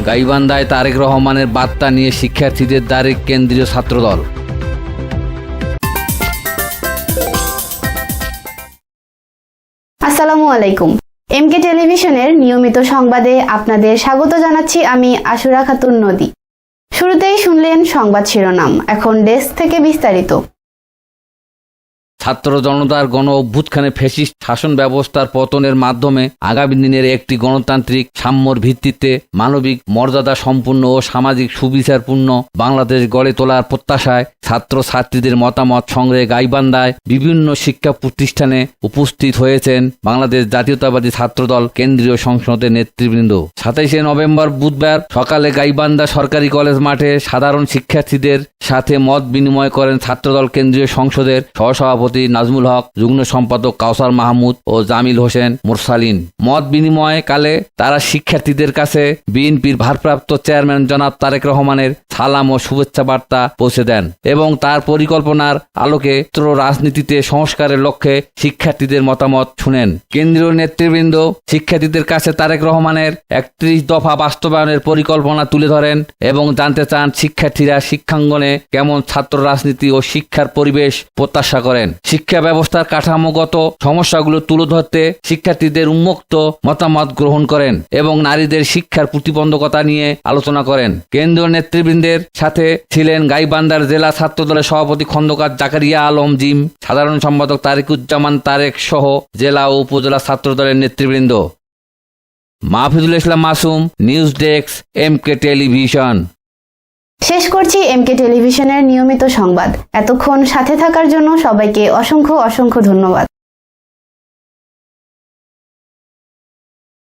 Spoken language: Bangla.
গাইবান্ধায় তারেক রহমানের বার্তা নিয়ে শিক্ষার্থীদের দ্বারে কেন্দ্রীয় ছাত্রদল। আসসালামু আলাইকুম। এমকে টেলিভিশনের নিয়মিত সংবাদে আপনাদের স্বাগত জানাচ্ছি আমি আশুরা খাতুন নদী। শুরুতেই শুনলেন সংবাদ শিরোনাম, এখন ডেস্ক থেকে বিস্তারিত। ছাত্র জনতার গণ অভ্যুত্থানে ফ্যাসিস্ট শাসন ব্যবস্থার পতনের মাধ্যমে আগামী দিনের একটি গণতান্ত্রিক সাম্যর ভিত্তিতে মানবিক মর্যাদা সম্পন্ন ও সামাজিক সুবিচারপূর্ণ বাংলাদেশ গড়ে তোলার প্রত্যাশায় ছাত্র ছাত্রীদের মতামত সংগ্রহে গাইবান্ধায় বিভিন্ন শিক্ষা প্রতিষ্ঠানে উপস্থিত হয়েছেন বাংলাদেশ জাতীয়তাবাদী ছাত্রদল কেন্দ্রীয় সংসদের নেতৃবৃন্দ। 27শে নভেম্বর বুধবার সকালে গাইবান্ধা সরকারি কলেজ মাঠে সাধারণ শিক্ষার্থীদের সাথে মত বিনিময় করেন ছাত্রদল কেন্দ্রীয় সংসদের সহসভাপতি নাজমুল হক, যুগ্ম সম্পাদক কাউসার মাহমুদ ও জামিল হোসেন মুরসালিন। মত বিনিময় কালে তারা শিক্ষার্থীদের কাছে বিএনপির ভারপ্রাপ্ত চেয়ারম্যান জনাব তারেক রহমানের সালাম ও শুভেচ্ছা বার্তা পৌঁছে দেন এবং তার পরিকল্পনার আলোকে রাজনীতিতে সংস্কারের লক্ষ্যে শিক্ষার্থীদের মতামত শুনেন। কেন্দ্রীয় নেতৃবৃন্দ শিক্ষার্থীদের কাছে তারেক রহমানের 31 দফা বাস্তবায়নের পরিকল্পনা তুলে ধরেন এবং জানতে চান শিক্ষার্থীরা শিক্ষাঙ্গনে কেমন ছাত্র রাজনীতি ও শিক্ষার পরিবেশ প্রত্যাশা করেন। শিক্ষা ব্যবস্থার কাঠামোগত সমস্যাগুলো তুলে ধরতে শিক্ষার্থীদের উন্মুক্ত মতামত গ্রহণ করেন এবং নারীদের শিক্ষার প্রতিবন্ধকতা নিয়ে আলোচনা করেন। কেন্দ্রীয় নেতৃবৃন্দের সাথে ছিলেন গাইবান্ধার জেলা ছাত্রদলের সভাপতি খন্দকার জাকারিয়া আলম জিম, সাধারণ সম্পাদক তারিকুজ্জামান তারেক সহ জেলা ও উপজেলা ছাত্রদলের নেতৃবৃন্দ। Mahfuzul Islam Masum, news desk, MK television. শেষ করছি এমকে টেলিভিশনের নিয়মিত সংবাদ। এতক্ষণ সাথে থাকার জন্য সবাইকে অসংখ্য ধন্যবাদ।